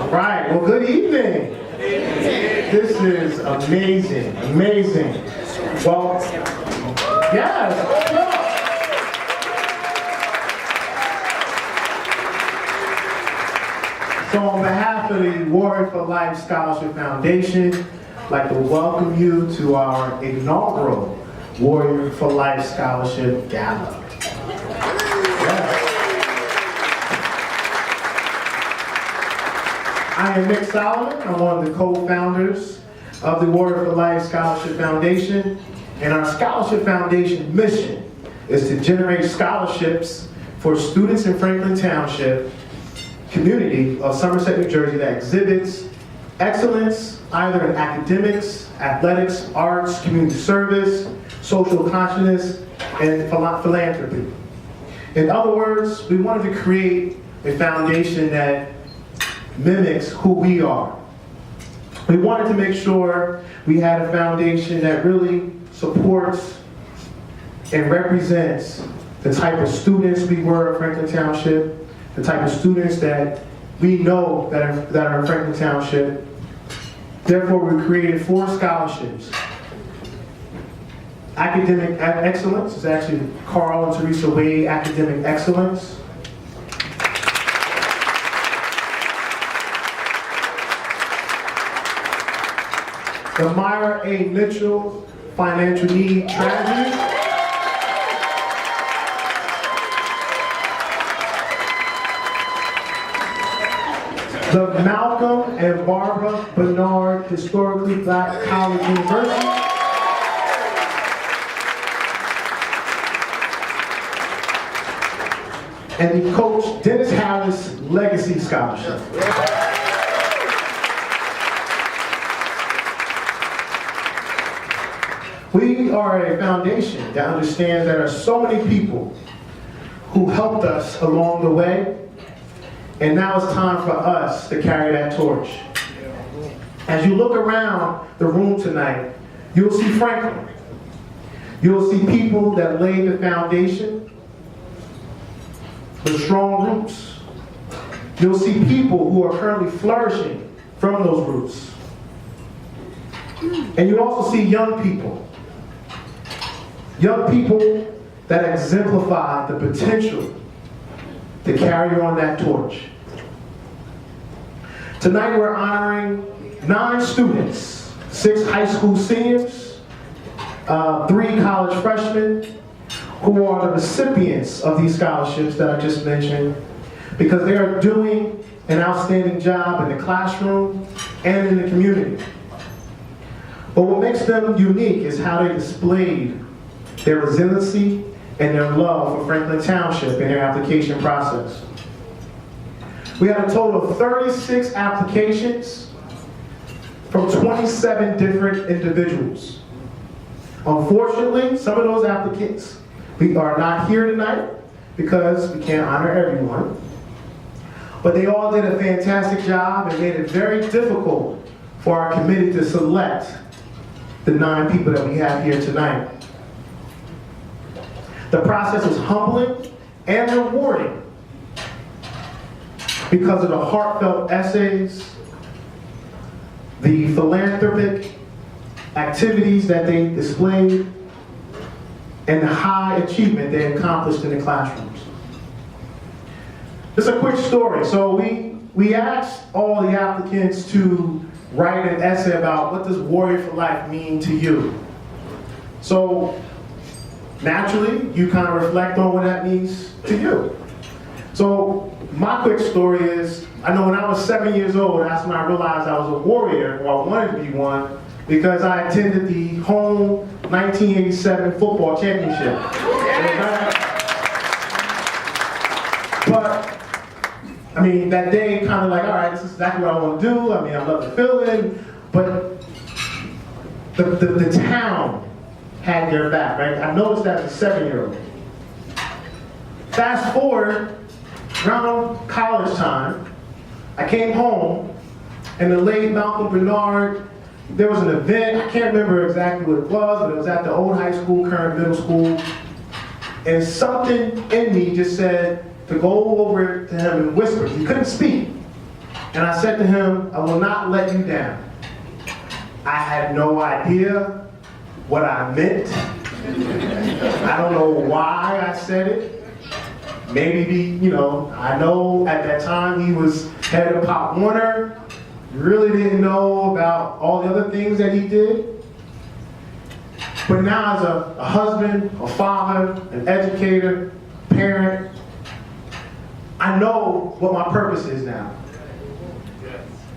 All right, well, good evening. This is amazing, amazing. Well, yes. So on behalf of the Warrior for Life Scholarship Foundation, I'd like to welcome you to our inaugural Warrior for Life Scholarship Gala. I am Nick Solomon. I'm one of the co-founders of the Warrior for Life Scholarship Foundation, and our Scholarship Foundation mission is to generate scholarships for students in Franklin Township community of Somerset, New Jersey that exhibits excellence either in academics, athletics, arts, community service, social consciousness, and philanthropy. In other words, we wanted to create a foundation that mimics who we are. We wanted to make sure we had a foundation that really supports and represents the type of students we were at Franklin Township, the type of students that we know that are in Franklin Township. Therefore, we created 4 scholarships. Academic Excellence is actually Carl and Teresa Wade Academic Excellence. The Myra A. Mitchell Financial Need Tragedy. The Malcolm and Barbara Bernard Historically Black College University. And the Coach Dennis Harris Legacy Scholarship. We are a foundation that understands there are so many people who helped us along the way, and now it's time for us to carry that torch. As you look around the room tonight, you'll see Franklin. You'll see people that laid the foundation with strong roots. You'll see people who are currently flourishing from those roots. And you'll also see young people that exemplify the potential to carry on that torch. Tonight we're honoring 9 students, 6 high school seniors, 3 college freshmen, who are the recipients of these scholarships that I just mentioned, because they are doing an outstanding job in the classroom and in the community. But what makes them unique is how they displayed their resiliency and their love for Franklin Township in their application process. We had a total of 36 applications from 27 different individuals. Unfortunately, some of those applicants we are not here tonight because we can't honor everyone. But they all did a fantastic job and made it very difficult for our committee to select the 9 people that we have here tonight. The process was humbling and rewarding because of the heartfelt essays, the philanthropic activities that they displayed, and the high achievement they accomplished in the classrooms. Just a quick story. So we asked all the applicants to write an essay about what does Warrior for Life mean to you. So naturally, you kind of reflect on what that means to you. So my quick story is, I know when I was 7 years old, that's when I realized I was a warrior, or I wanted to be one, because I attended the home 1987 football championship. But, I mean, that day kind of like, all right, this is exactly what I want to do. I mean, I love the feeling, but the town had their back, right? I noticed that as a 7-year-old. Fast forward, around college time, I came home, and the late Malcolm Bernard, there was an event, I can't remember exactly what it was, but it was at the old high school, current middle school, and something in me just said, to go over to him and whisper. He couldn't speak. And I said to him, I will not let you down. I had no idea what I meant. I don't know why I said it. Maybe, I know at that time he was head of Pop Warner. Really didn't know about all the other things that he did. But now as a husband, a father, an educator, parent, I know what my purpose is now.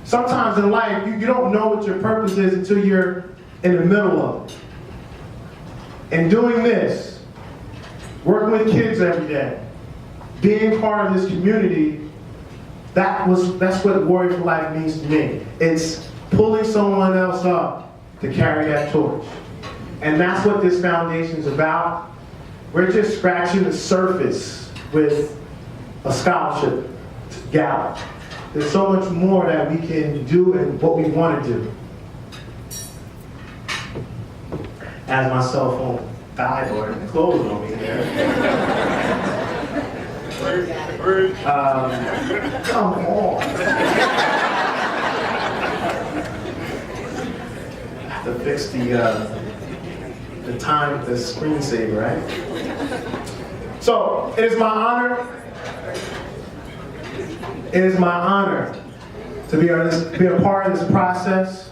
Sometimes in life, you don't know what your purpose is until you're in the middle of it. And doing this, working with kids every day, being part of this community, that's what Warrior for Life means to me. It's pulling someone else up to carry that torch. And that's what this foundation is about. We're just scratching the surface with a scholarship gala. There's so much more that we can do and what we want to do. As my cell phone died or closed on me there. Come on. I have to fix the time, the screensaver, right? So, it is my honor. It is my honor to be a part of this process.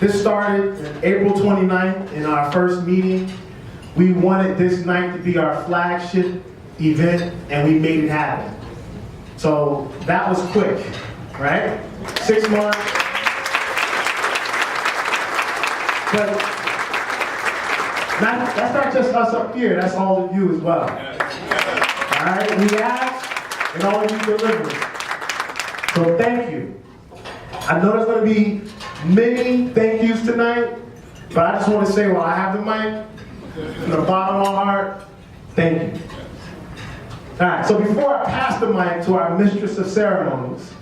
This started on April 29th in our first meeting. We wanted this night to be our flagship event, and we made it happen. So that was quick, right? 6 months. But that's not just us up here, that's all of you as well. All right, we asked, and all of you delivered. So thank you. I know there's going to be many thank yous tonight, but I just want to say while I have the mic, from the bottom of my heart, thank you. All right, so before I pass the mic to our mistress of ceremonies,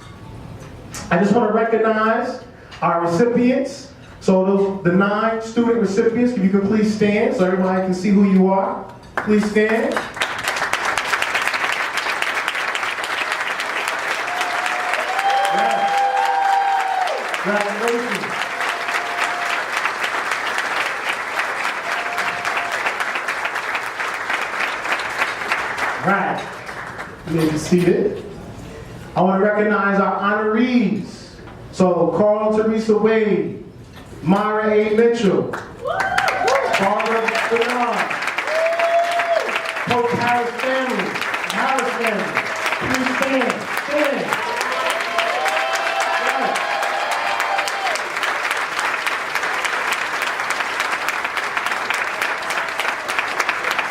I just want to recognize our recipients. So the 9 student recipients, if you could please stand so everybody can see who you are. Please stand. Congratulations. All right, you may be seated. I want to recognize our honorees. So Carl and Teresa Wade, Myra A. Mitchell, Barbara Bernard, Coach Harris family, please stand, stand.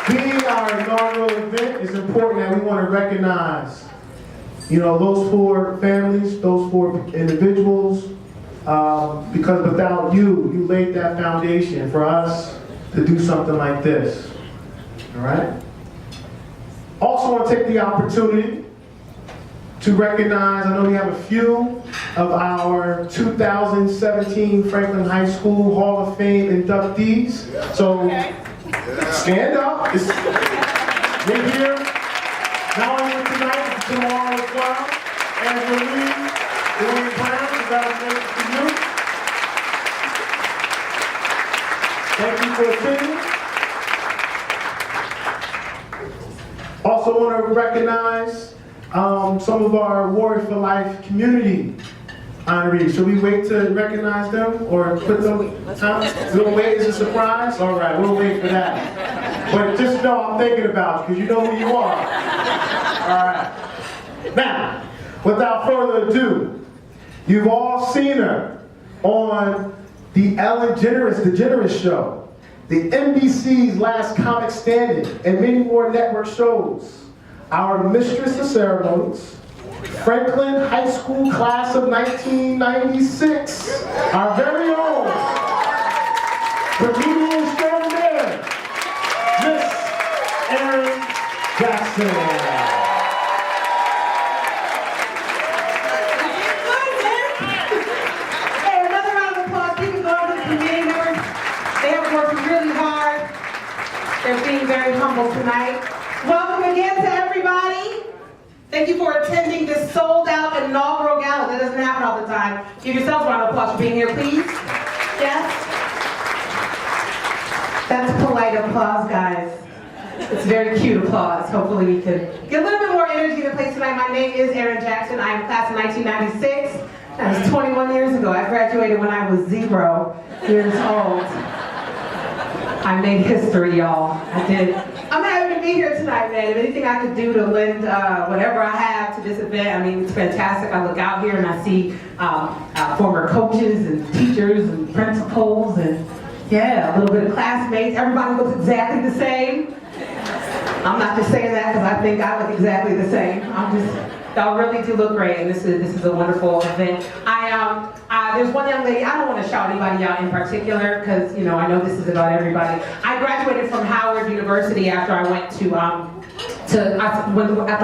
Being our inaugural event, it's important that we want to recognize, those 4 families, those 4 individuals, because without you laid that foundation for us to do something like this. All right? Also want to take the opportunity to recognize, I know we have a few of our 2017 Franklin High School Hall of Fame inductees. So stand up. We're here not only tonight, but tomorrow as well. Angela Lee, William Brown, congratulations to you. Thank you for attending. Also want to recognize some of our Warrior for Life community honorees. Should we wait to recognize them or put them? We'll wait as a surprise? All right, we'll wait for that. But just know I'm thinking about you because you know who you are. All right. Now, without further ado, you've all seen her on the Ellen DeGeneres Show, the NBC's Last Comic Standing, and many more network shows. Our mistress of ceremonies, Franklin High School class of 1996, our very own comedian extraordinaire, Miss Erin Jackson. They're being very humble tonight. Welcome again to everybody. Thank you for attending this sold-out inaugural gala. That doesn't happen all the time. Give yourselves a round of applause for being here, please. Yes? That's polite applause, guys. It's very cute applause. Hopefully we can get a little bit more energy in the place tonight. My name is Erin Jackson. I am class of 1996. That was 21 years ago. I graduated when I was 0 years old. I made history, y'all. I did. I'm happy to be here tonight, man. If anything I could do to lend whatever I have to this event, I mean, it's fantastic. I look out here and I see former coaches and teachers and principals and, yeah, a little bit of classmates. Everybody looks exactly the same. I'm not just saying that because I think I look exactly the same. Y'all really do look great, and this is a wonderful event. There's one young lady, I don't want to shout anybody out in particular because, you know, I know this is about everybody. I graduated from Howard University after I went after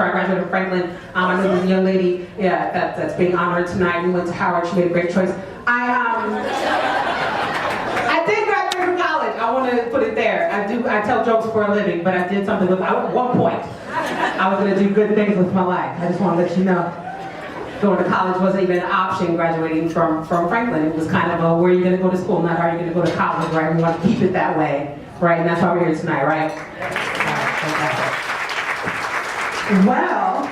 I graduated from Franklin. I know there's a young lady, yeah, that's being honored tonight. We went to Howard, she made a great choice. I did graduate from college. I want to put it there. I tell jokes for a living, but I did something at one point. I was going to do good things with my life. I just want to let you know. Going to college wasn't even an option graduating from Franklin. It was kind of a, where are you going to go to school, not how are you going to go to college, right? We want to keep it that way, right? And that's why we're here tonight, right? Well,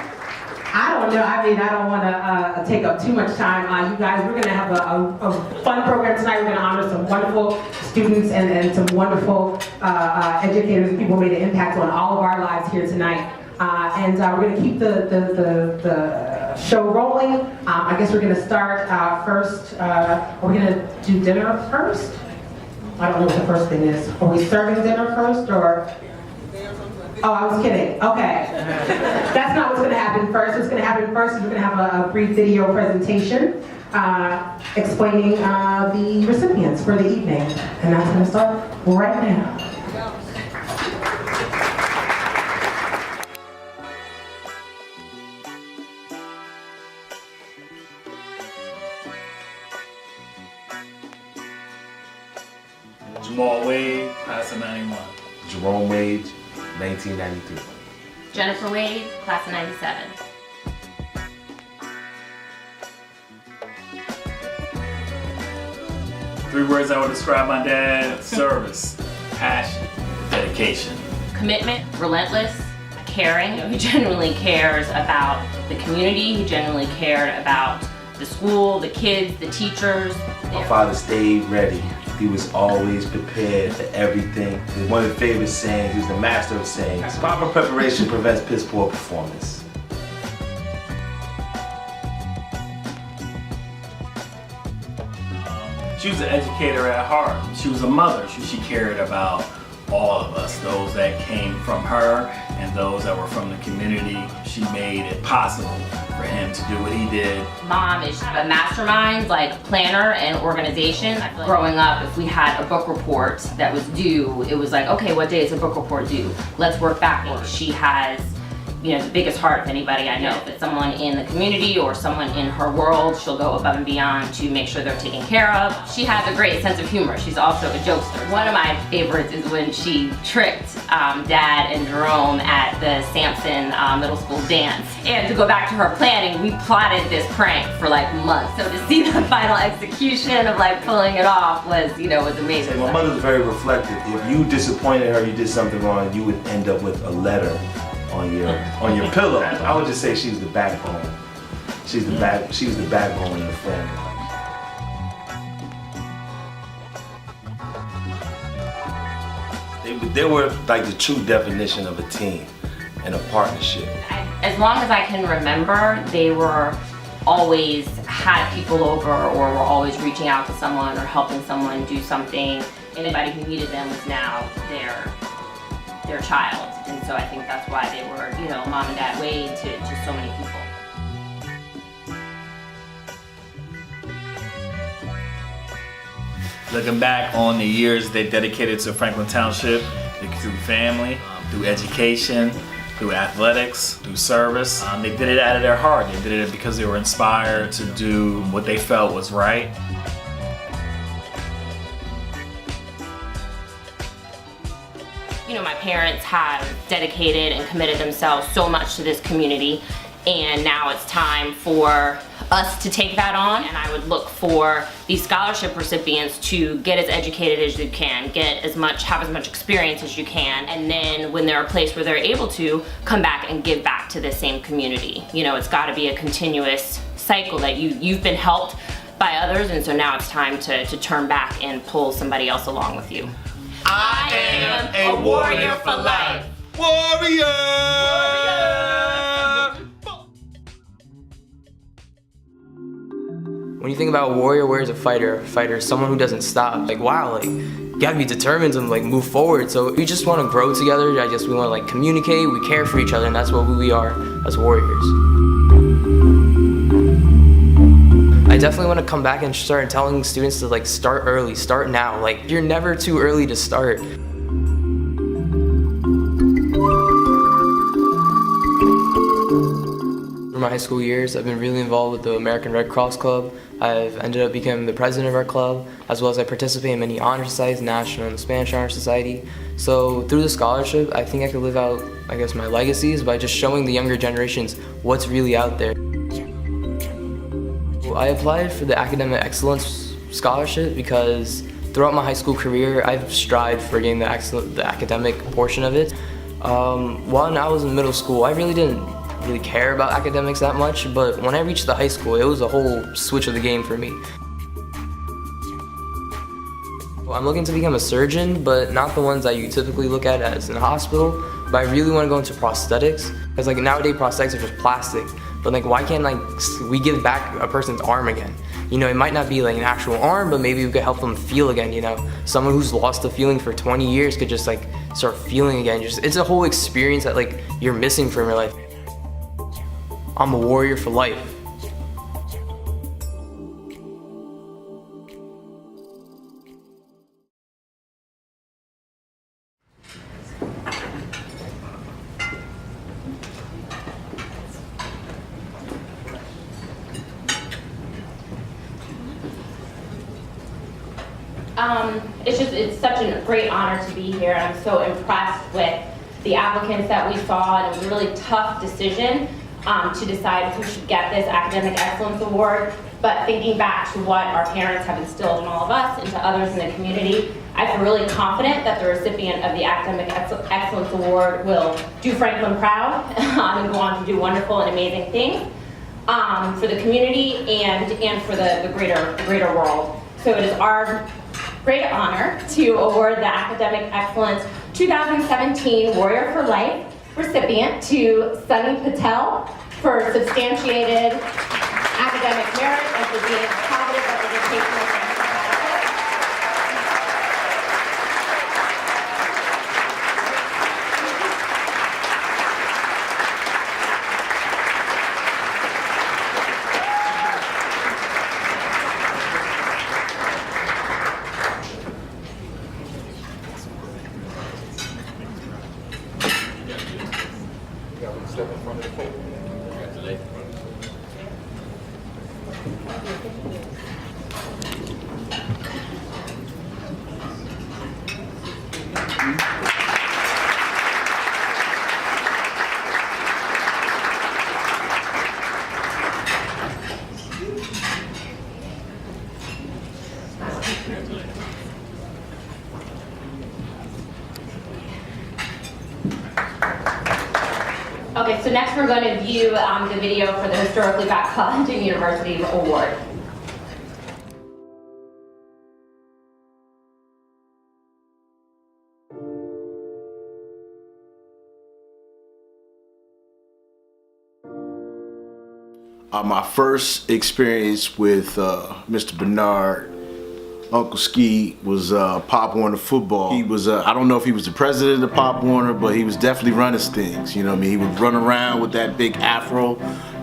I don't know. I mean, I don't want to take up too much time. You guys, we're going to have a fun program tonight. We're going to honor some wonderful students and some wonderful educators and people who made an impact on all of our lives here tonight. And we're going to keep the show rolling. I guess we're going to start first. Are we going to do dinner first? I don't know what the first thing is. Are we serving dinner first or? Oh, I was kidding. Okay. That's not what's going to happen first. What's going to happen first is we're going to have a brief video presentation explaining the recipients for the evening. And that's going to start right now. Jamal Wade, class of 91. Jerome Wade, 1993. Jennifer Wade, class of 97. Three words I would describe my dad: service, passion, dedication. Commitment, relentless, caring. He genuinely cares about the community. He genuinely cared about the school, the kids, the teachers. My father stayed ready. He was always prepared for everything. One of his favorite sayings, he was the master of sayings. Proper preparation prevents piss poor performance. She was an educator at heart. She was a mother. She cared about all of us, those that came from her and those that were from the community. She made it possible for him to do what he did. Mom is a mastermind, like planner and organization. I feel like growing up, if we had a book report that was due, it was like, okay, what day is a book report due? Let's work backwards. She has, you know, the biggest heart of anybody I know. If it's someone in the community or someone in her world, she'll go above and beyond to make sure they're taken care of. She has a great sense of humor. She's also a jokester. One of my favorites is when she tricked Dad and Jerome at the Sampson Middle School dance. And to go back to her planning, we plotted this prank for like months. So to see the final execution of like pulling it off was, you know, was amazing. My mother's very reflective. If you disappointed her, you did something wrong, you would end up with a letter on your pillow. I would just say she was the backbone. She was the backbone of the family. They were like the true definition of a team and a partnership. As long as I can remember, they were always had people over or were always reaching out to someone or helping someone do something. Anybody who needed them was now their child. And so I think that's why they were, you know, Mom and Dad Wade to so many people. Looking back on the years they dedicated to Franklin Township, through family, through education, through athletics, through service, they did it out of their heart. They did it because they were inspired to do what they felt was right. You know, my parents have dedicated and committed themselves so much to this community, And now it's time for us to take that on, and I would look for these scholarship recipients to get as educated as you can, have as much experience as you can, and then when they're a place where they're able to, come back and give back to the same community. You know, it's gotta be a continuous cycle that you've been helped by others, and so now it's time to turn back and pull somebody else along with you. I am a warrior for life. When you think about warrior's a fighter. A fighter is someone who doesn't stop. Like, wow, like, you gotta be determined to like move forward. So we just wanna grow together. We wanna like communicate, we care for each other, and that's what we are as warriors. I definitely wanna come back and start telling students to like start early, start now. Like, you're never too early to start. For my high school years, I've been really involved with the American Red Cross Club. I've ended up becoming the president of our club, as well as I participate in many honor societies, National and the Spanish Honor Society. So through the scholarship, I think I could live out, I guess, my legacies by just showing the younger generations what's really out there. I applied for the Academic Excellence Scholarship because throughout my high school career, I've strived for getting the academic portion of it. When I was in middle school, I really didn't care about academics that much, but when I reached the high school, it was a whole switch of the game for me. Well, I'm looking to become a surgeon, but not the ones that you typically look at as in a hospital, but I really want to go into prosthetics, because like nowadays prosthetics are just plastic, but like why can't like we give back a person's arm again? You know, it might not be like an actual arm, but maybe we could help them feel again, you know? Someone who's lost the feeling for 20 years could just like start feeling again. It's a whole experience that like you're missing from your life. I'm a warrior for life. It's such a great honor to be here. I'm so impressed with the applicants that we saw, and it was a really tough decision to decide who should get this Academic Excellence Award. But thinking back to what our parents have instilled in all of us and to others in the community, I feel really confident that the recipient of the Academic Excellence Award will do Franklin proud and go on to do wonderful and amazing things for the community and for the greater world. So it is our great honor to award the Academic Excellence 2017 Warrior for Life recipient to Sunny Patel for substantiated academic merit and for being a positive representation of Okay, so next we're going to view the video for the Historically Black College and University Award. My first experience with Mr. Bernard, Uncle Ski, was Pop Warner football. He was, I don't know if he was the president of Pop Warner, but he was definitely running things. You know what I mean? He would run around with that big afro.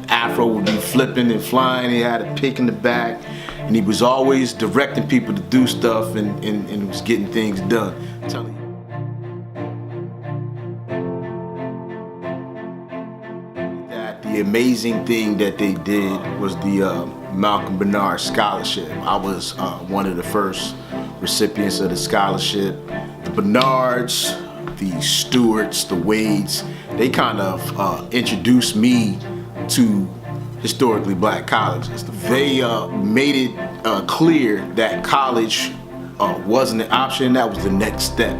Afro would be flipping and flying. He had a pick in the back. And he was always directing people to do stuff and was getting things done. I'm telling you. The amazing thing that they did was the Malcolm Bernard Scholarship. I was one of the first recipients of the scholarship. The Bernards, the Stewarts, the Wades, they kind of introduced me to historically black colleges. They made it clear that college wasn't an option, that was the next step.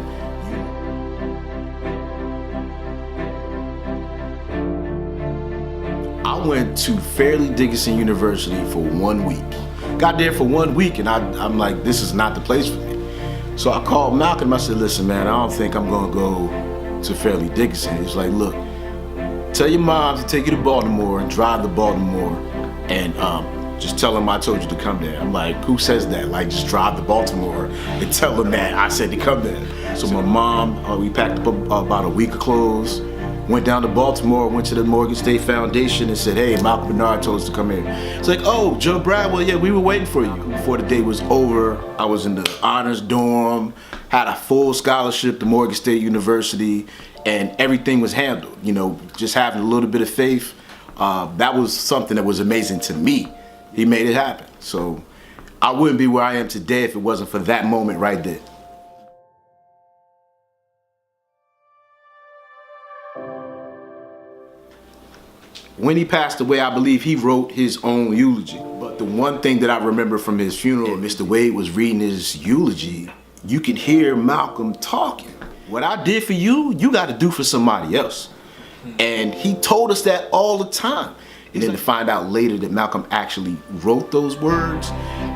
I went to Fairleigh Dickinson University for 1 week. Got there for 1 week and I'm like, this is not the place for me. So I called Malcolm, I said, listen man, I don't think I'm gonna go to Fairleigh Dickinson. He's like, look, tell your mom to take you to Baltimore and drive to Baltimore and just tell them I told you to come there. I'm like, who says that? Like, just drive to Baltimore and tell them that I said to come there. So my mom, we packed up about a week of clothes, went down to Baltimore, went to the Morgan State Foundation and said, hey, Malcolm Bernard told us to come here. It's like, oh, Joe Bradwell, yeah, we were waiting for you. Before the day was over, I was in the honors dorm, had a full scholarship to Morgan State University, and everything was handled. You know, just having a little bit of faith, that was something that was amazing to me. He made it happen. So I wouldn't be where I am today if it wasn't for that moment right there. When he passed away, I believe he wrote his own eulogy. But the one thing that I remember from his funeral, Mr. Wade was reading his eulogy, you could hear Malcolm talking. What I did for you, you got to do for somebody else. And he told us that all the time. And then to find out later that Malcolm actually wrote those words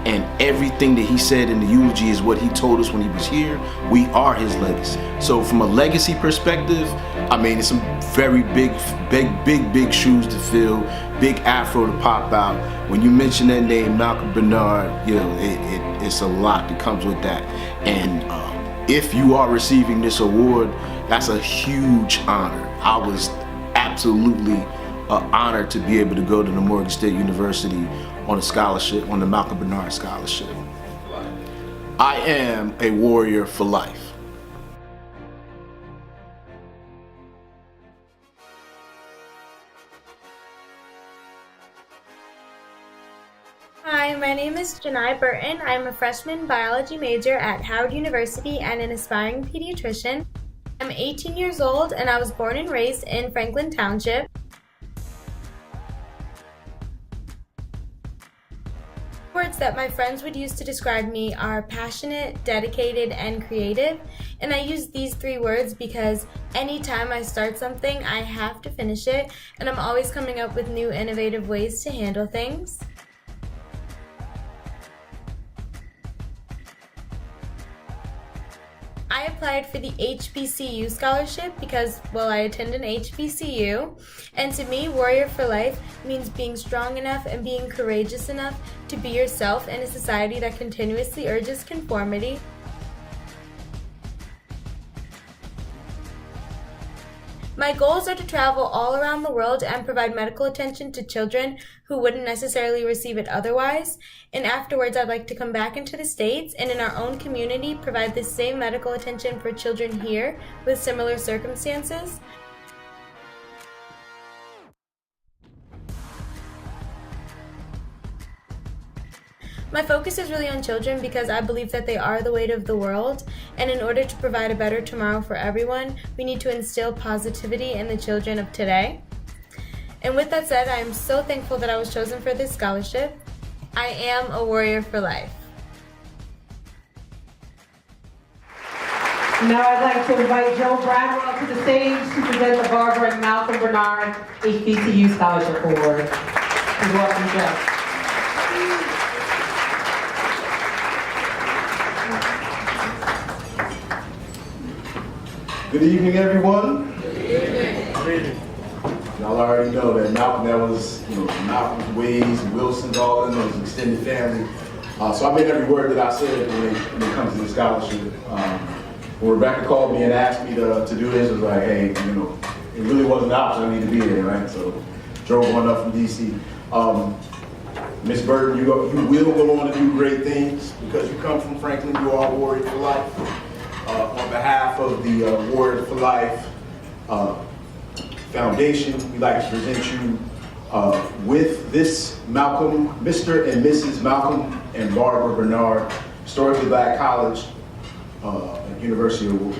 and everything that he said in the eulogy is what he told us when he was here, we are his legacy. So from a legacy perspective, I mean, it's some very big shoes to fill, big afro to pop out. When you mention that name, Malcolm Bernard, you know, it's a lot that comes with that. And if you are receiving this award, that's a huge honor. I was absolutely honored to be able to go to the Morgan State University on a scholarship, on the Malcolm Bernard Scholarship. I am a warrior for life. Hi, my name is Janai Burton. I'm a freshman biology major at Howard University and an aspiring pediatrician. I'm 18 years old and I was born and raised in Franklin Township. Words that my friends would use to describe me are passionate, dedicated, and creative. And I use these three words because anytime I start something, I have to finish it, and I'm always coming up with new innovative ways to handle things. I applied for the HBCU scholarship because, well, I attend an HBCU, and to me, Warrior for Life means being strong enough and being courageous enough to be yourself in a society that continuously urges conformity. My goals are to travel all around the world and provide medical attention to children who wouldn't necessarily receive it otherwise. And afterwards, I'd like to come back into the States and in our own community provide the same medical attention for children here with similar circumstances. My focus is really on children because I believe that they are the weight of the world, and in order to provide a better tomorrow for everyone, we need to instill positivity in the children of today. And with that said, I am so thankful that I was chosen for this scholarship. I am a warrior for life. Now I'd like to invite Joe Bradwell to the stage to present the Barbara and Malcolm Bernard HBCU Scholarship Award. Please welcome Joe. Good evening, everyone. Good evening. Y'all already know that Malcolm, that was, Malcolm's, Wade's, Wilson's, all of them, was extended family. So I meant every word that I said when it comes to the scholarship. When Rebecca called me and asked me to do this, it was like, hey, it really wasn't an option. I need to be here, right? So drove one up from DC. Miss Burton, you will go on to do great things because you come from Franklin. You are a warrior for life. On behalf of the Warrior for Life Foundation, we'd like to present you with this Malcolm, Mr. and Mrs. Malcolm and Barbara Bernard Historically Black College and University Award.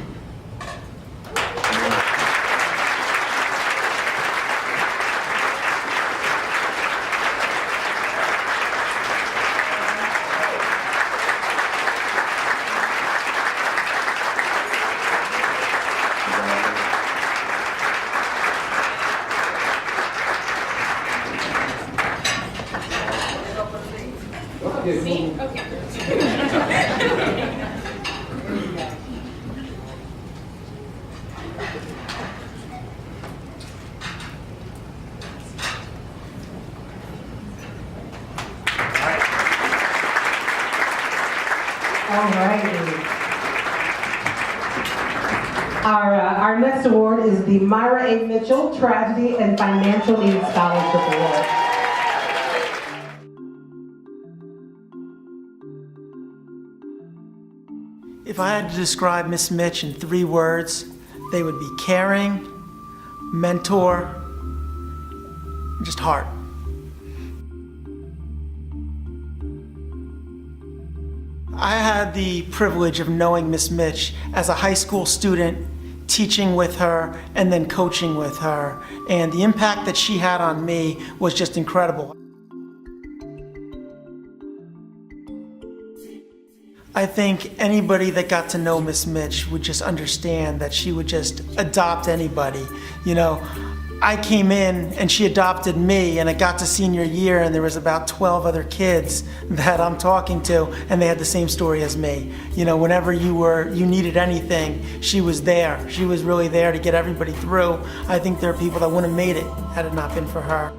All righty. Our next award is the Myra A. Mitchell Tragedy and Financial Needs Scholarship Award. If I had to describe Miss Mitch in 3 words, they would be caring, mentor, and just heart. I had the privilege of knowing Miss Mitch as a high school student, teaching with her and then coaching with her, and the impact that she had on me was just incredible. I think anybody that got to know Miss Mitch would just understand that she would just adopt anybody. You know, I came in and she adopted me, and I got to senior year and there was about 12 other kids that I'm talking to, and they had the same story as me. You know, whenever you needed anything, she was there. She was really there to get everybody through. I think there are people that wouldn't have made it had it not been for her.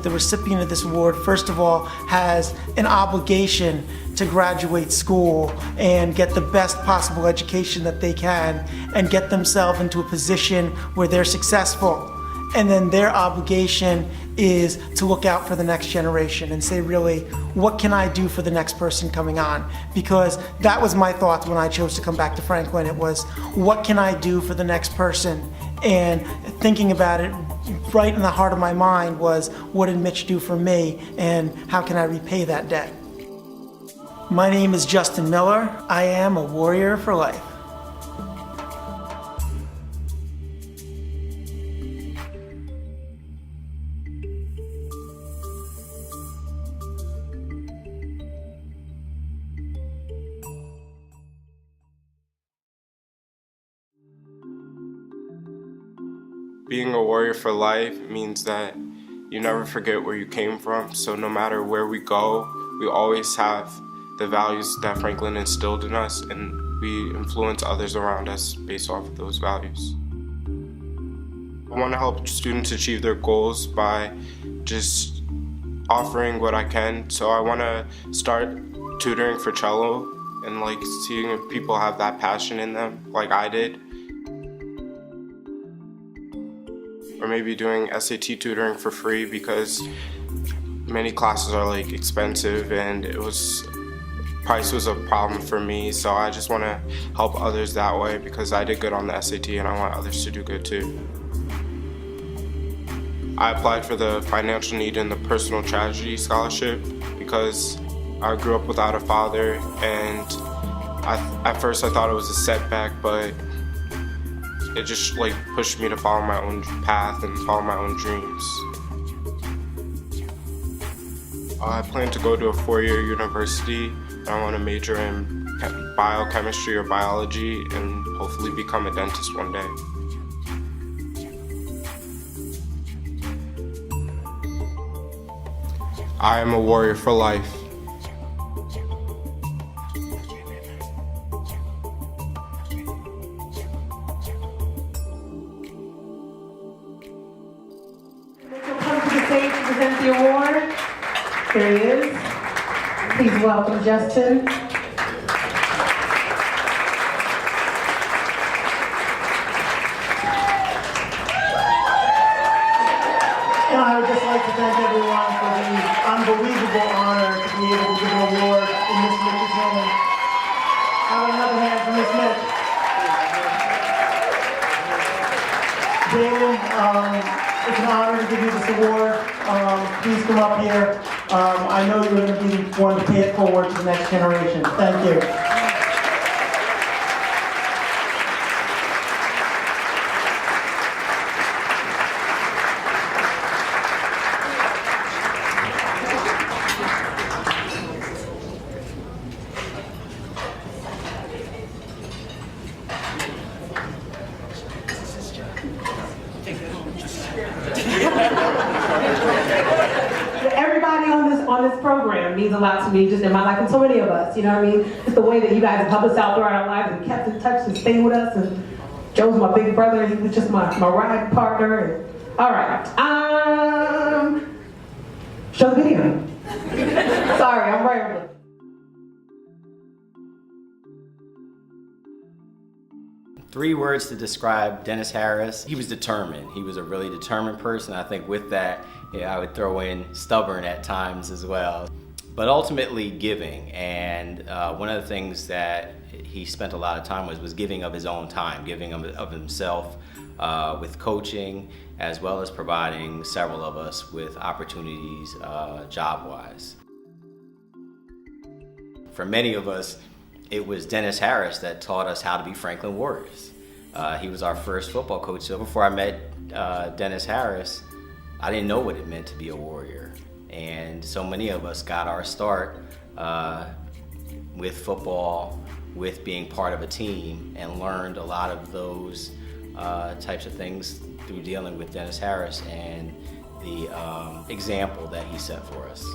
The recipient of this award, first of all, has an obligation to graduate school and get the best possible education that they can and get themselves into a position where they're successful. And then their obligation is to look out for the next generation and say, really, what can I do for the next person coming on? Because that was my thoughts when I chose to come back to Franklin. It was, what can I do for the next person? And thinking about it, right in the heart of my mind was, what did Mitch do for me and how can I repay that debt? My name is Justin Miller. I am a warrior for life. Being a warrior for life means that you never forget where you came from, so no matter where we go, we always have the values that Franklin instilled in us, and we influence others around us based off of those values. I want to help students achieve their goals by just offering what I can, so I want to start tutoring for cello and seeing if people have that passion in them like I did. Or maybe doing SAT tutoring for free because many classes are expensive and price was a problem for me, so I just want to help others that way because I did good on the SAT and I want others to do good too. I applied for the financial need and the personal tragedy scholarship because I grew up without a father, and at first I thought it was a setback, but it just pushed me to follow my own path and follow my own dreams. I plan to go to a 4-year university, and I want to major in biochemistry or biology and hopefully become a dentist one day. I am a warrior for life. Present the award. There he is. Please welcome Justin. And I would just like to thank everyone for the unbelievable honor to be able to give an award in Miss Mitch's name. Have another hand for Miss Mitch. Damon, it's an honor to give you this award. Please come up here. I know you're going to be one to pay it forward to the next generation. Thank you. on this program means a lot to me, just in my life, and so many of us, you know what I mean? Just the way that you guys have helped us out throughout our lives and kept in touch and stayed with us. And Joe's my big brother, he was just my ride partner. And, all right, show the video. Sorry, I'm rambling. Three words to describe Dennis Harris. He was determined. He was a really determined person. I think with that, I would throw in stubborn at times as well. But ultimately giving. And one of the things that he spent a lot of time was giving of his own time, giving of himself with coaching, as well as providing several of us with opportunities job-wise. For many of us, it was Dennis Harris that taught us how to be Franklin Warriors. He was our first football coach. So before I met Dennis Harris, I didn't know what it meant to be a Warrior. And so many of us got our start with football, with being part of a team, and learned a lot of those types of things through dealing with Dennis Harris and the example that he set for us.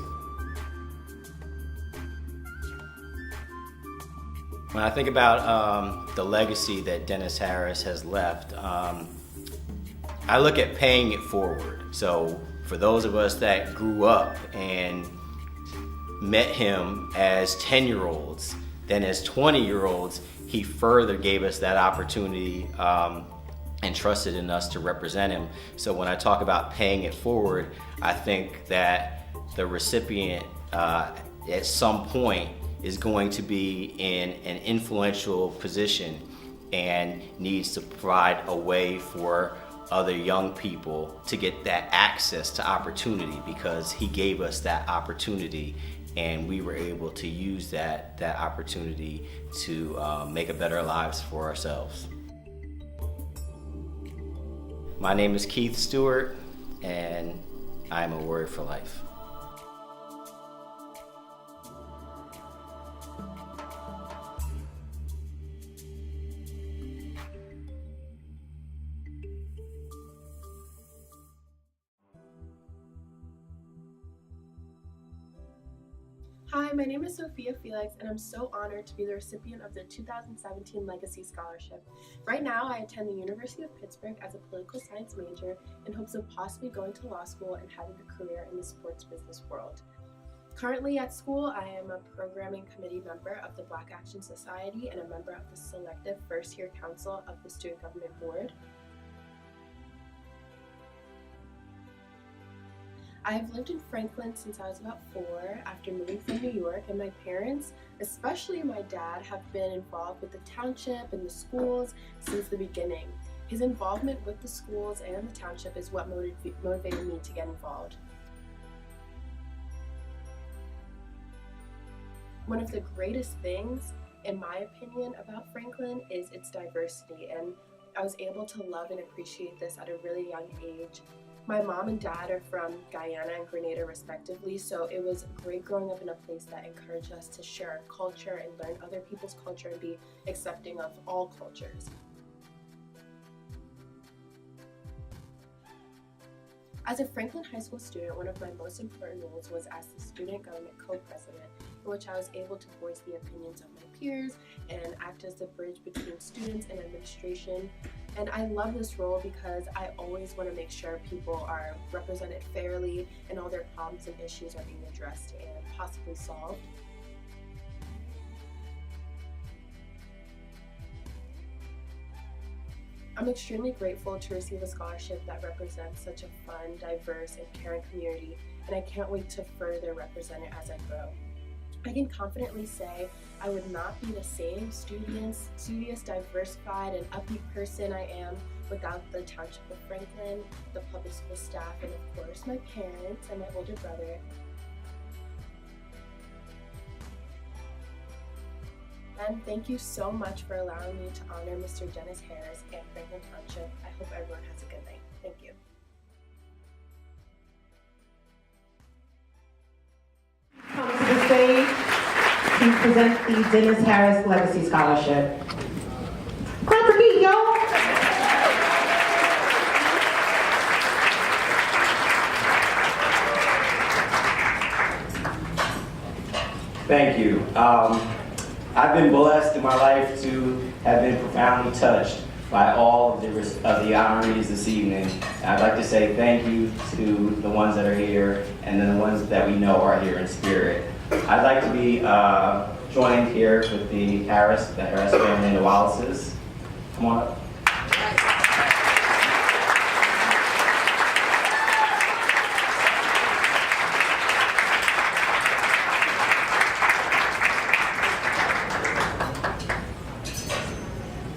When I think about the legacy that Dennis Harris has left, I look at paying it forward. So for those of us that grew up and met him as 10-year-olds, then as 20-year-olds, he further gave us that opportunity and trusted in us to represent him. So when I talk about paying it forward, I think that the recipient at some point is going to be in an influential position and needs to provide a way for other young people to get that access to opportunity, because he gave us that opportunity and we were able to use that opportunity to make a better lives for ourselves. My name is Keith Stewart and I'm a Warrior for Life. Hi, my name is Sophia Felix, and I'm so honored to be the recipient of the 2017 Legacy Scholarship. Right now, I attend the University of Pittsburgh as a political science major in hopes of possibly going to law school and having a career in the sports business world. Currently at school, I am a programming committee member of the Black Action Society and a member of the selective first-year council of the Student Government Board. I have lived in Franklin since I was about 4 after moving from New York, and my parents, especially my dad, have been involved with the township and the schools since the beginning. His involvement with the schools and the township is what motivated me to get involved. One of the greatest things, in my opinion, about Franklin is its diversity, and I was able to love and appreciate this at a really young age. My mom and dad are from Guyana and Grenada respectively, so it was great growing up in a place that encouraged us to share our culture and learn other people's culture and be accepting of all cultures. As a Franklin High School student, one of my most important roles was as the Student Government Co-President, in which I was able to voice the opinions of my peers and act as the bridge between students and administration. And I love this role because I always want to make sure people are represented fairly and all their problems and issues are being addressed and possibly solved. I'm extremely grateful to receive a scholarship that represents such a fun, diverse, and caring community, and I can't wait to further represent it as I grow. I can confidently say I would not be the same studious, diversified, and upbeat person I am without the Township of Franklin, the public school staff, and of course my parents and my older brother. And thank you so much for allowing me to honor Mr. Dennis Harris and Franklin Township. I hope everyone has a good night. Thank you. Come to the stage to present the Dennis Harris Legacy Scholarship. Clap for me, y'all! Thank you. I've been blessed in my life to have been profoundly touched by all of the honorees this evening. I'd like to say thank you to the ones that are here and then the ones that we know are here in spirit. I'd like to be joined here with the Harris family and the Wallaces. Come on up.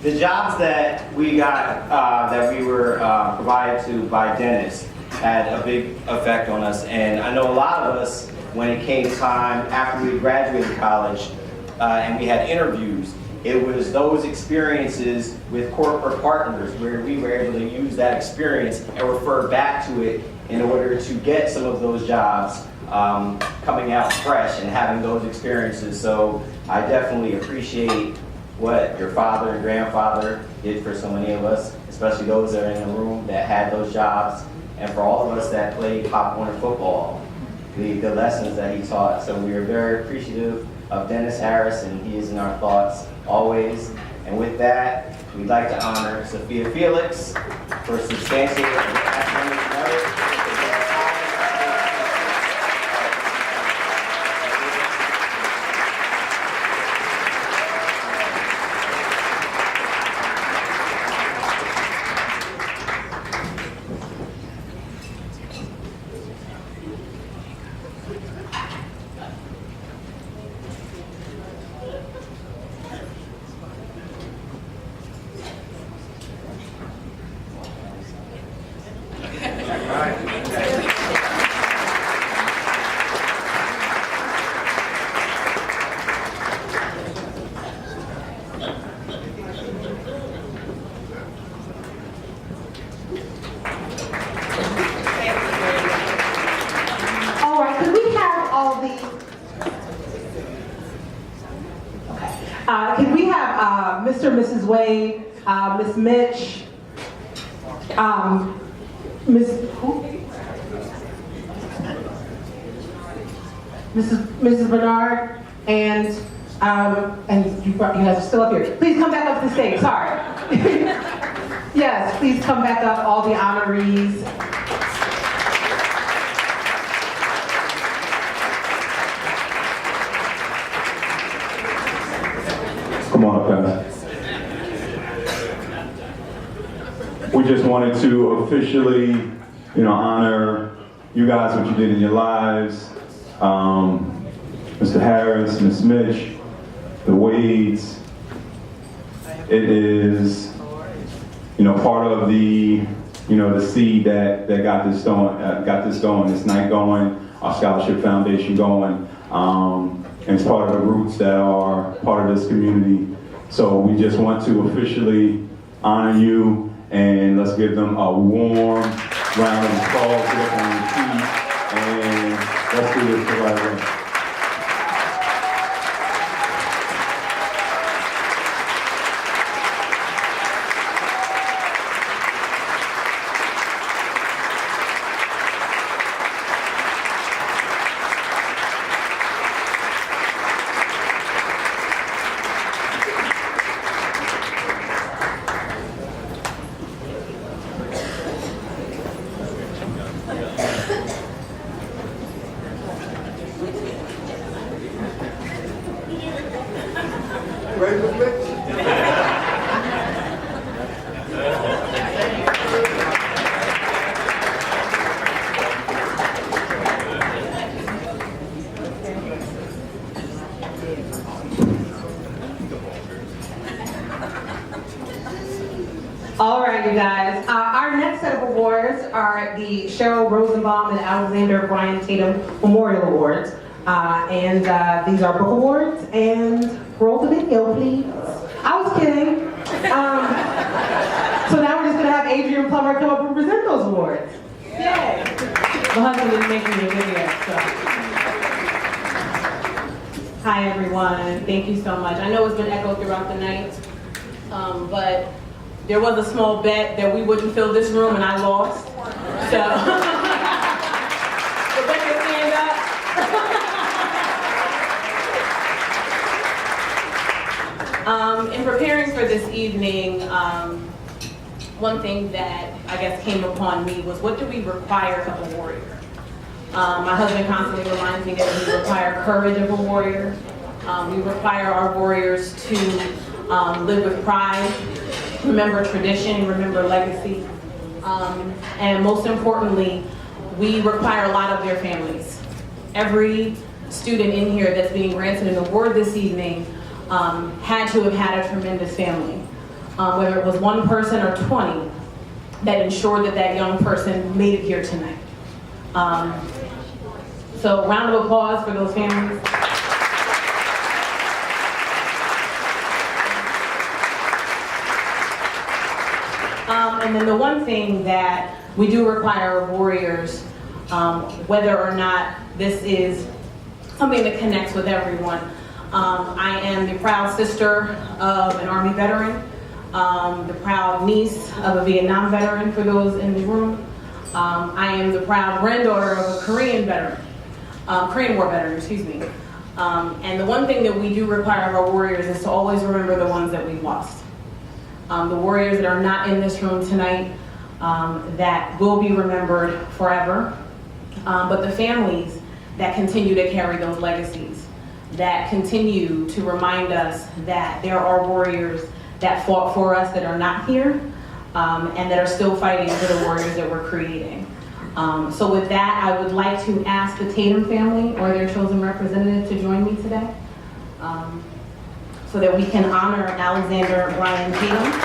The jobs that we got, that we were provided to by Dennis had a big effect on us. And I know a lot of us, when it came time after we graduated college and we had interviews, it was those experiences with corporate partners where we were able to use that experience and refer back to it in order to get some of those jobs coming out fresh and having those experiences. So I definitely appreciate what your father and grandfather did for so many of us, especially those that are in the room that had those jobs, and for all of us that played Pop Warner football, the lessons that he taught. So we are very appreciative of Dennis Harris, and he is in our thoughts always. And with that, we'd like to honor Sophia Felix for substantial academic merit. Can we have Mr. and Mrs. Wade, Miss Mitch, Mrs. Bernard, and you guys are still up here. Please come back up to the stage. Sorry. Yes, please come back up, all the honorees. Come on up, guys. We just wanted to officially, honor you guys, what you did in your lives. Mr. Harris, Miss Mitch, the Wades. It is, part of the, the seed that got this going, this night going, our scholarship foundation going. And it's part of the roots that are part of this community. So we just want to officially honor you, and let's give them a warm round of applause. Get up on your feet, and let's do this the right way. All right, you guys. Our next set of awards are the Cheryl Rosenbaum and Alexander Brian Tatum Memorial Awards. These are book awards, and roll the video, please. I was kidding. So now we're just gonna have Adrian Plummer come up and present those awards. Yay! My husband is making me a video, so. Hi, everyone. Thank you so much. I know it's been echoed throughout the night, but there was a small bet that we wouldn't fill this room, and I lost. So, Rebecca, stand up. In preparing for this evening, one thing that I guess came upon me was, what do we require of a warrior? My husband constantly reminds me that we require courage of a warrior. We require our warriors to live with pride, remember tradition, remember legacy, and most importantly, we require a lot of their families. Every student in here that's being granted an award this evening had to have had a tremendous family, whether it was one person or 20 that ensured that that young person made it here tonight. So round of applause for those families. And then the one thing that we do require of warriors, whether or not this is something that connects with everyone. I am the proud sister of an Army veteran, the proud niece of a Vietnam veteran for those in the room. I am the proud granddaughter of a Korean veteran, Korean War veteran, excuse me. And the one thing that we do require of our warriors is to always remember the ones that we've lost. The warriors that are not in this room tonight, that will be remembered forever, but the families that continue to carry those legacies, that continue to remind us that there are warriors that fought for us that are not here, and that are still fighting for the warriors that we're creating. So with that, I would like to ask the Tatum family or their chosen representative to join me today, so that we can honor Alexander Brian Tatum.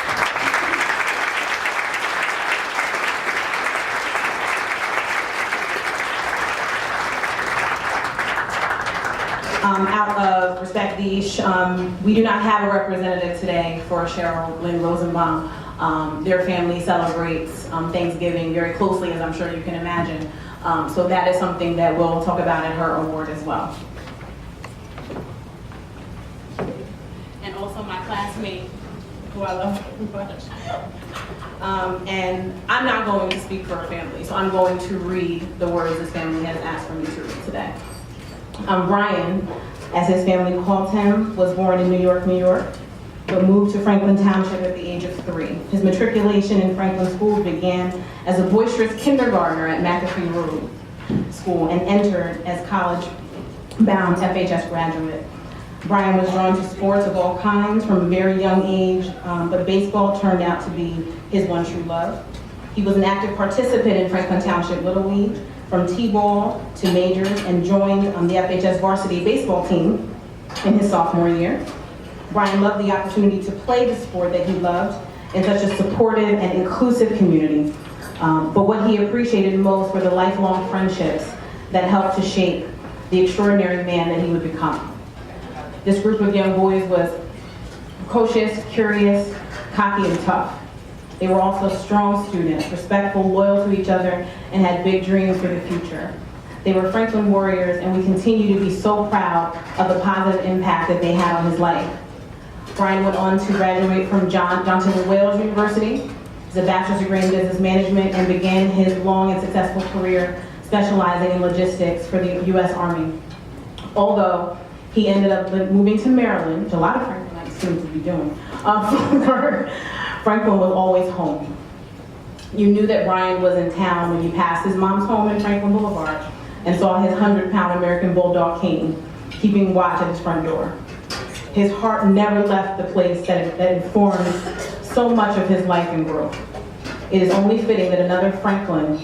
Out of respect, we do not have a representative today for Cheryl Lynn Rosenbaum. Their family celebrates Thanksgiving very closely, as I'm sure you can imagine. So that is something that we'll talk about at her award as well. And also my classmate, who I love very much. And I'm not going to speak for her family, so I'm going to read the words this family has asked for me to read today. Brian, as his family called him, was born in New York, New York, but moved to Franklin Township at the age of 3. His matriculation in Franklin School began as a boisterous kindergartner at McAfee Road School and entered as college-bound FHS graduate. Brian was drawn to sports of all kinds from a very young age, but baseball turned out to be his one true love. He was an active participant in Franklin Township Little League, from T-ball to majors, and joined the FHS varsity baseball team in his sophomore year. Brian loved the opportunity to play the sport that he loved in such a supportive and inclusive community. But what he appreciated most were the lifelong friendships that helped to shape the extraordinary man that he would become. This group of young boys was precocious, curious, cocky, and tough. They were also strong students, respectful, loyal to each other, and had big dreams for the future. They were Franklin warriors, and we continue to be so proud of the positive impact that they had on his life. Brian went on to graduate from Johnson & Wales University, with a bachelor's degree in business management, and began his long and successful career specializing in logistics for the U.S. Army. Although he ended up moving to Maryland, which a lot of Franklin students would be doing, Franklin was always home. You knew that Brian was in town when you passed his mom's home in Franklin Boulevard and saw his 100-pound American Bulldog cane keeping watch at his front door. His heart never left the place that informed so much of his life and growth. It is only fitting that Franklin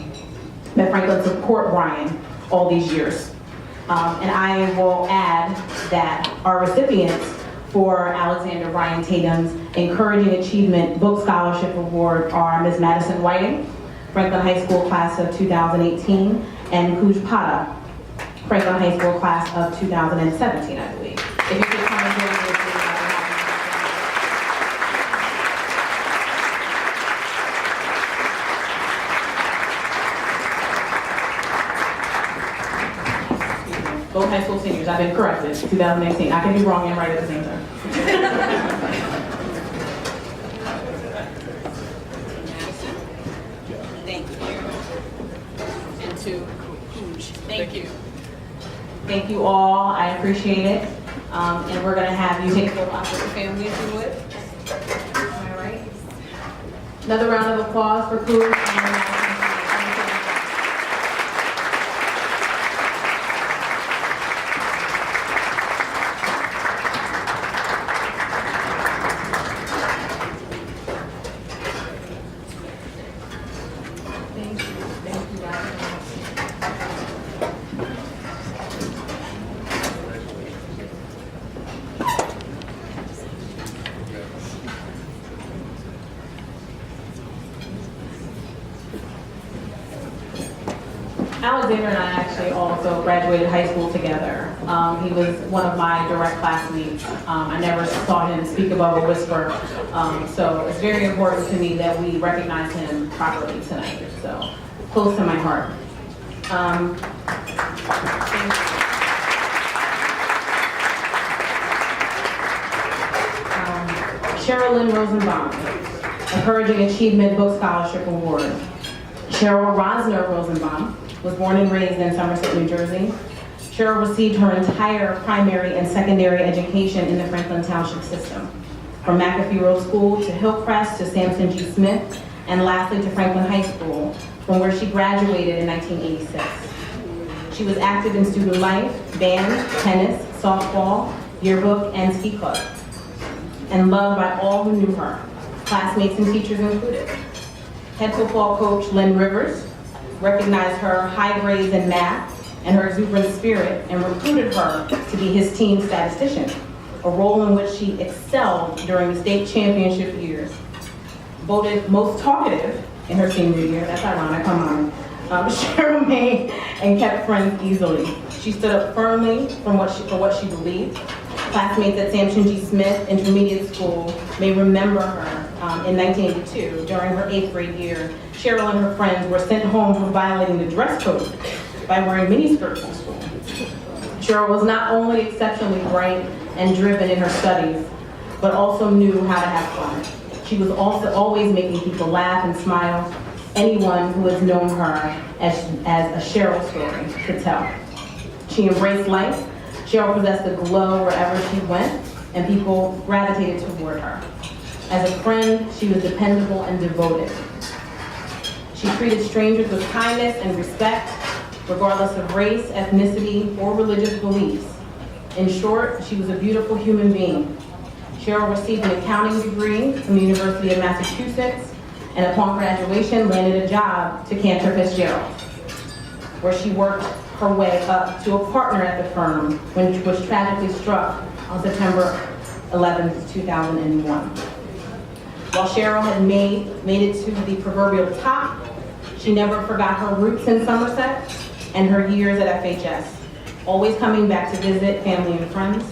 support Brian all these years. And I will add that our recipients for Alexander Brian Tatum's Encouraging Achievement Book Scholarship Award are Ms. Madison Whiting, Franklin High School class of 2018, and Kuj Pata, Franklin High School class of 2017, I believe. If you could come and join me. Both high school seniors, I've been corrected, 2018. I can be wrong and right at the same time. Thank you. And to Thank you. Thank you all, I appreciate it. And we're gonna have you take a photo op with your family if you would. All right. Another round of applause for Cruz. Alexander and I actually also graduated high school together. He was one of my direct classmates. I never saw him speak above a whisper. So it's very important to me that we recognize him properly tonight. So close to my heart. Cheryl Lynn Rosenbaum, Encouraging Achievement Book Scholarship Award. Cheryl Rosner Rosenbaum was born and raised in Somerset, New Jersey. Cheryl received her entire primary and secondary education in the Franklin Township system, from McAfee Road School to Hillcrest to Sampson G. Smith, and lastly to Franklin High School, from where she graduated in 1986. She was active in student life, band, tennis, softball, yearbook, and ski club, and loved by all who knew her, classmates and teachers included. Head football coach Lynn Rivers recognized her high grades in math and her exuberant spirit and recruited her to be his team statistician, a role in which she excelled during the state championship years. Voted most talkative in her senior year, that's ironic, come on. Cheryl made and kept friends easily. She stood up firmly for what she believed. Classmates at Sampson G. Smith Intermediate School may remember her in 1982, during her 8th grade year. Cheryl and her friends were sent home for violating the dress code by wearing miniskirts to school. Cheryl was not only exceptionally bright and driven in her studies, but also knew how to have fun. She was also always making people laugh and smile. Anyone who has known her as a Cheryl story could tell. She embraced life. Cheryl possessed a glow wherever she went, and people gravitated toward her. As a friend, she was dependable and devoted. She treated strangers with kindness and respect, regardless of race, ethnicity, or religious beliefs. In short, she was a beautiful human being. Cheryl received an accounting degree from the University of Massachusetts, and upon graduation landed a job to Cantor Fitzgerald, where she worked her way up to a partner at the firm, which was tragically struck on September 11, 2001. While Cheryl had made it to the proverbial top, she never forgot her roots in Somerset and her years at FHS, always coming back to visit family and friends.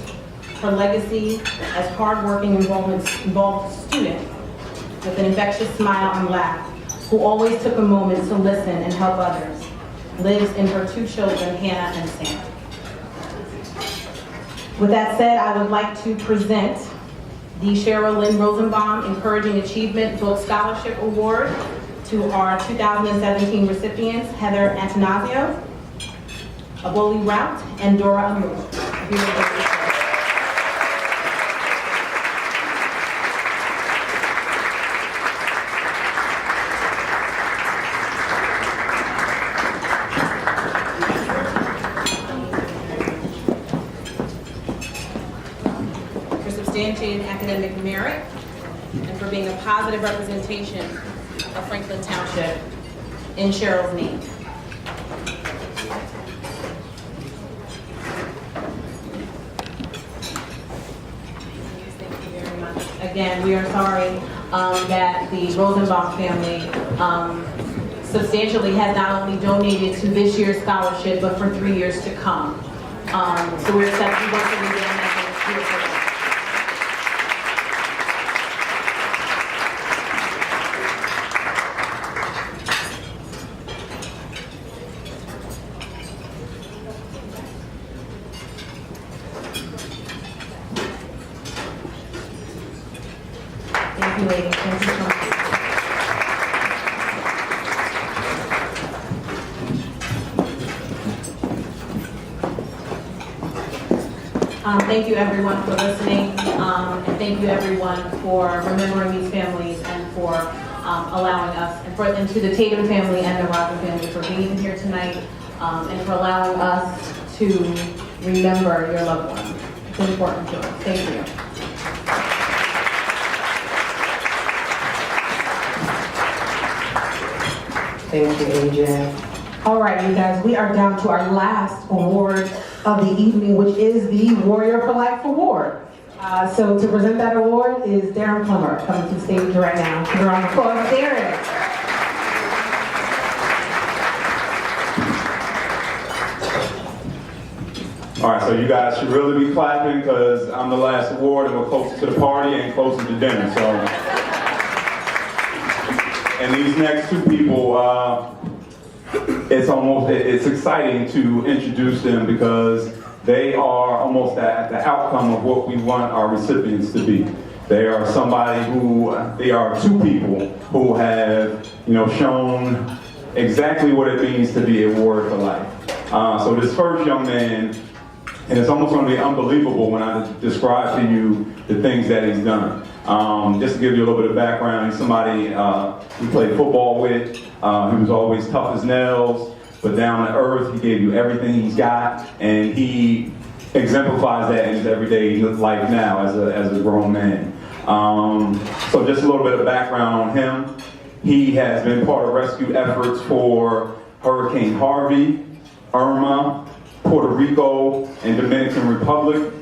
Her legacy as hardworking, involved student with an infectious smile and laugh, who always took a moment to listen and help others, lives in her 2 children, Hannah and Sam. With that said, I would like to present the Cheryl Lynn Rosenbaum Encouraging Achievement Book Scholarship Award to our 2017 recipients, Heather Antanasio, Aboli Rout, and Dora Amur. Substantiated academic merit, and for being a positive representation of Franklin Township in Cheryl's name. Thank you very much. Again, we are sorry that the Rosenbaum family substantially has not only donated to this year's scholarship, but for 3 years to come. So we're accepting once again as a beautiful. Thank you, ladies. Thank you so much. Thank you everyone for listening, and thank you everyone for remembering these families and for allowing us, and to the Tatum family and the Roger family for being here tonight, and for allowing us to remember your loved ones. It's important to us. Thank you. Thank you, AJ. All right, you guys, we are down to our last award of the evening, which is the Warrior for Life Award. So to present that award is Darren Plummer, coming to the stage right now. Give a round of applause, Darren. All right, so you guys should really be clapping because I'm the last award and we're closer to the party and closer to dinner. So, and these next two people, it's exciting to introduce them because they are almost at the outcome of what we want our recipients to be. They are they are two people who have, shown exactly what it means to be a warrior for life. So this first young man, and it's almost going to be unbelievable when I describe to you the things that he's done. Just to give you a little bit of background, he's somebody we played football with. He was always tough as nails, but down to earth. He gave you everything he's got, and he exemplifies that in his everyday life now as a grown man. So just a little bit of background on him. He has been part of rescue efforts for Hurricane Harvey, Irma, Puerto Rico, and Dominican Republic.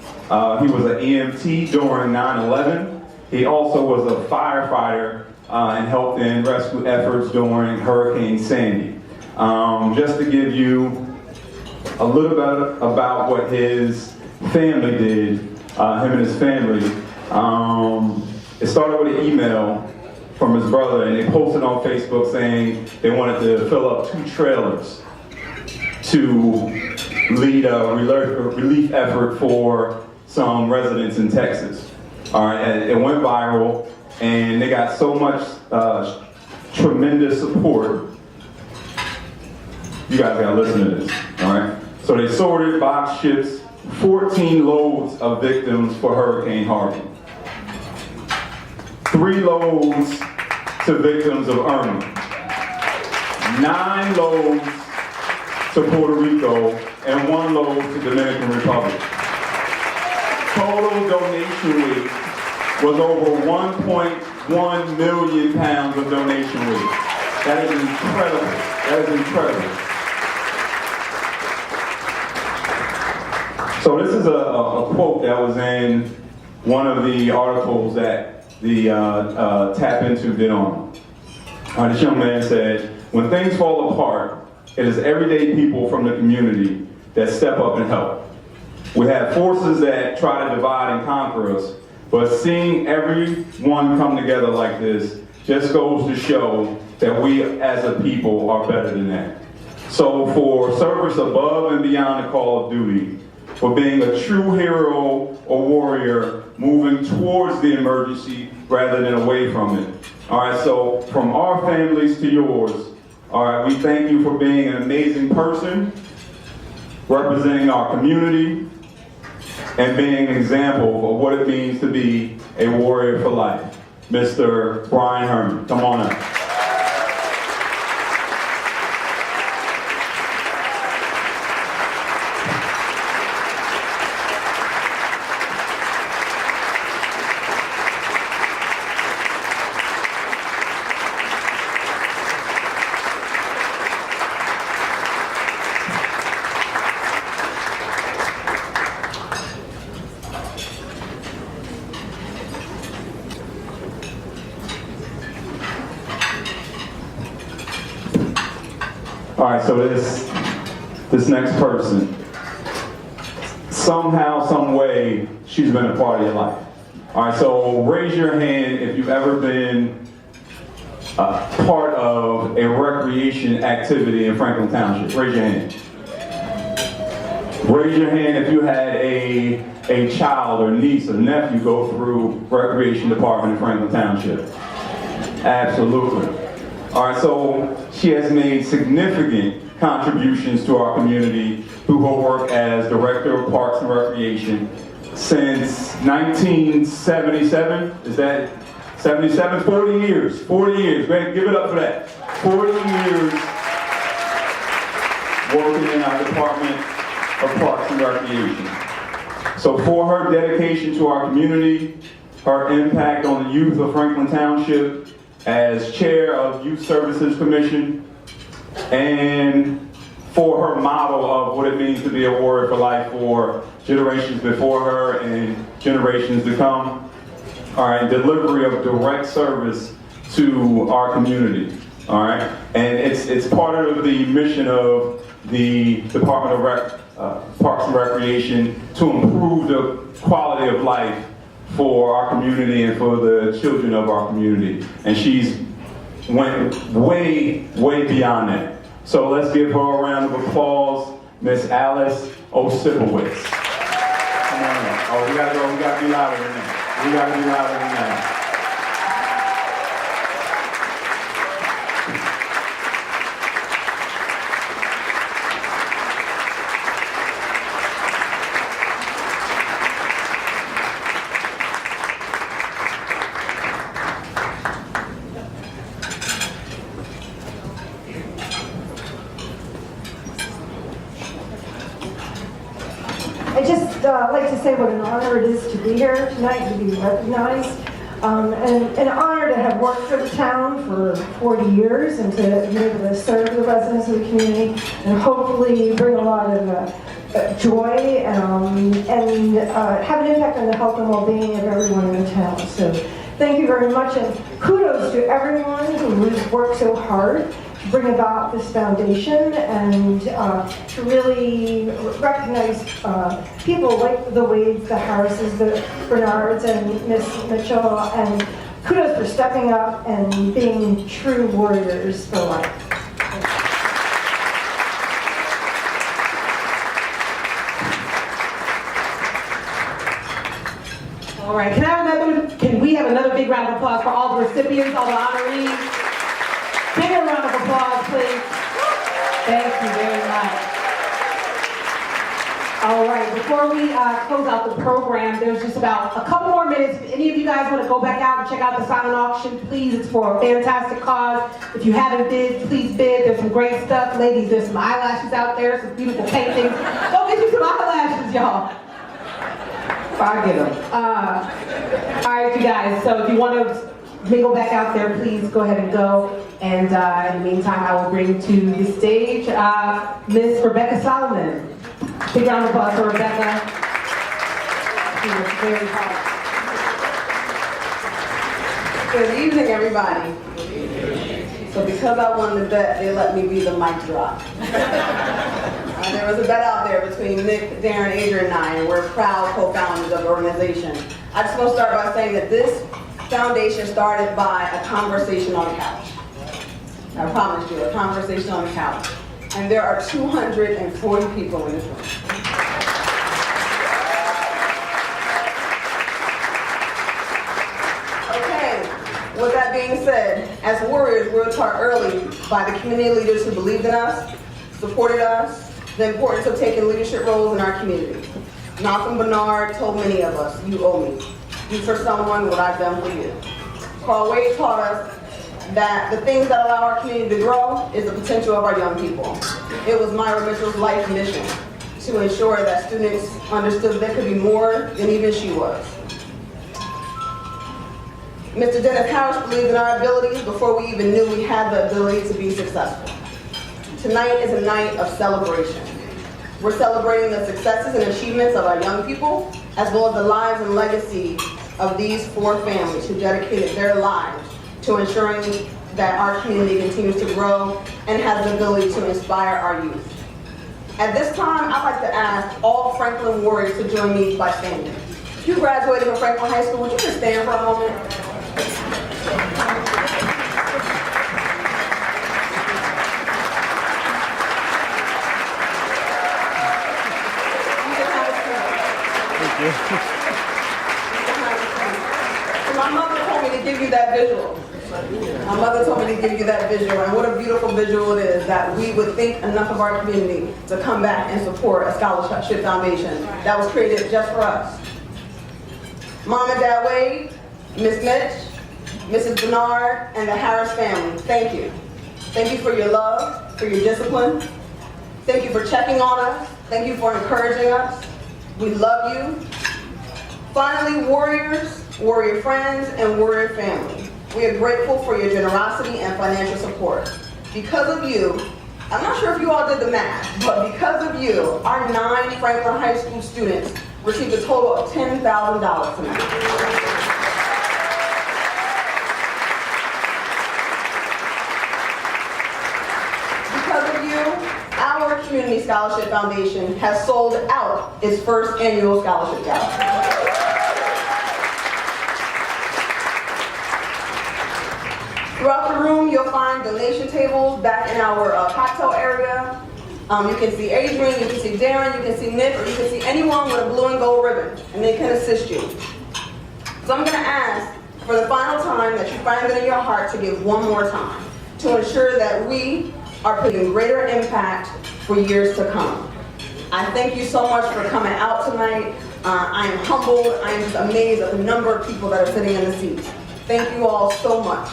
He was an EMT during 9/11. He also was a firefighter and helped in rescue efforts during Hurricane Sandy. Just to give you a little bit about what his family did, him and his family, it started with an email from his brother, and they posted on Facebook saying they wanted to fill up 2 trailers to lead a relief effort for some residents in Texas. All right, and it went viral, and they got so much tremendous support. You guys gotta listen to this, all right? So they sorted box ships, 14 loads of victims for Hurricane Harvey. 3 loads to victims of Irma. 9 loads to Puerto Rico, and 1 load to Dominican Republic. Total donation weight was over 1.1 million pounds of donation weight. That is incredible. That is incredible. So this is a quote that was in one of the articles that the Tap Into did on. This young man said, "When things fall apart, it is everyday people from the community that step up and help. We have forces that try to divide and conquer us, but seeing everyone come together like this just goes to show that we as a people are better than that. So for service above and beyond the call of duty, for being a true hero or warrior moving towards the emergency rather than away from it. All right, so from our families to yours, all right, we thank you for being an amazing person, representing our community, and being an example of what it means to be a warrior for life. Mr. Brian Herman, come on up. All right, so this next person, somehow, some way, she's been a part of your life. All right, so raise your hand if you've ever been part of a recreation activity in Franklin Township. Raise your hand. Raise your hand if you had a child or niece or nephew go through recreation department in Franklin Township. Absolutely. All right, so she has made significant contributions to our community through her work as Director of Parks and Recreation, since 1977. Is that 77? 40 years. 40 years. Great, give it up for that. 40 years working in our Department of Parks and Recreation. So for her dedication to our community, her impact on the youth of Franklin Township as chair of Youth Services Commission, and for her model of what it means to be a warrior for life for generations before her and generations to come. All right, delivery of direct service to our community. All right, and it's part of the mission of the Department of Parks and Recreation to improve the quality of life for our community and for the children of our community. And she's went way, way beyond that. So let's give her a round of applause, Miss Alice Osipowicz. Come on in. Oh, we gotta be louder than that. We gotta be louder than that. I'd just like to say what an honor it is to be here tonight, to be recognized, and an honor to have worked for the town for 40 years and to be able to serve the residents of the community and hopefully bring a lot of joy and have an impact on the health and well-being of everyone in the town. So thank you very much, and kudos to everyone who has worked so hard to bring about this foundation and to really recognize people like the Wades, the Harrises, the Bernards, and Miss Mitchell, and kudos for stepping up and being true warriors for life. All right, can we have another big round of applause for all the recipients, all the honorees? Bigger round of applause, please. Thank you very much. All right, before we close out the program, there's just about a couple more minutes. If any of you guys want to go back out and check out the silent auction, please. It's for a fantastic cause. If you haven't bid, please bid. There's some great stuff. Ladies, there's some eyelashes out there, some beautiful paintings. Go get you some eyelashes, y'all. I get them. All right, you guys, so if you want to mingle back out there, please go ahead and go. And in the meantime, I will bring to the stage Miss Rebecca Solomon. Big round of applause for Rebecca. She was very hard. Good evening, everybody. So because I won the bet, they let me be the mic drop. There was a bet out there between Nick, Darren, Adrian, and I, and we're proud co-founders of the organization. I just want to start by saying that this foundation started by a conversation on the couch. I promise you, a conversation on the couch. And there are 240 people in this room. Okay, with that being said, as warriors, we were taught early by the community leaders who believed in us, supported us, the importance of taking leadership roles in our community. Malcolm Bernard told many of us, you owe me. Do for someone what I've done for you. Carl Wade taught us that the things that allow our community to grow is the potential of our young people. It was Myra Mitchell's life mission to ensure that students understood there could be more than even she was. Mr. Dennis Harris believed in our abilities before we even knew we had the ability to be successful. Tonight is a night of celebration. We're celebrating the successes and achievements of our young people, as well as the lives and legacy of these 4 families who dedicated their lives to ensuring that our community continues to grow and has the ability to inspire our youth. At this time, I'd like to ask all Franklin warriors to join me by standing. If you graduated from Franklin High School, would you just stand for a moment? My mother told me to give you that visual. My mother told me to give you that visual, and what a beautiful visual it is that we would think enough of our community to come back and support a scholarship foundation that was created just for us. Mom and Dad Wade, Miss Mitch, Mrs. Bernard, and the Harris family, thank you. Thank you for your love, for your discipline. Thank you for checking on us. Thank you for encouraging us. We love you. Finally, warriors, warrior friends, and warrior family, we are grateful for your generosity and financial support. Because of you, I'm not sure if you all did the math, but because of you, our 9 Franklin High School students received a total of $10,000 tonight. Our Community Scholarship Foundation has sold out its first annual scholarship gala. Throughout the room, you'll find donation tables back in our cocktail area. You can see Adrian, you can see Darren, you can see Nick, or you can see anyone with a blue and gold ribbon, and they can assist you. So I'm going to ask for the final time that you find it in your heart to give one more time to ensure that we are putting greater impact for years to come. I thank you so much for coming out tonight. I am humbled. I am just amazed at the number of people that are sitting in the seats. Thank you all so much.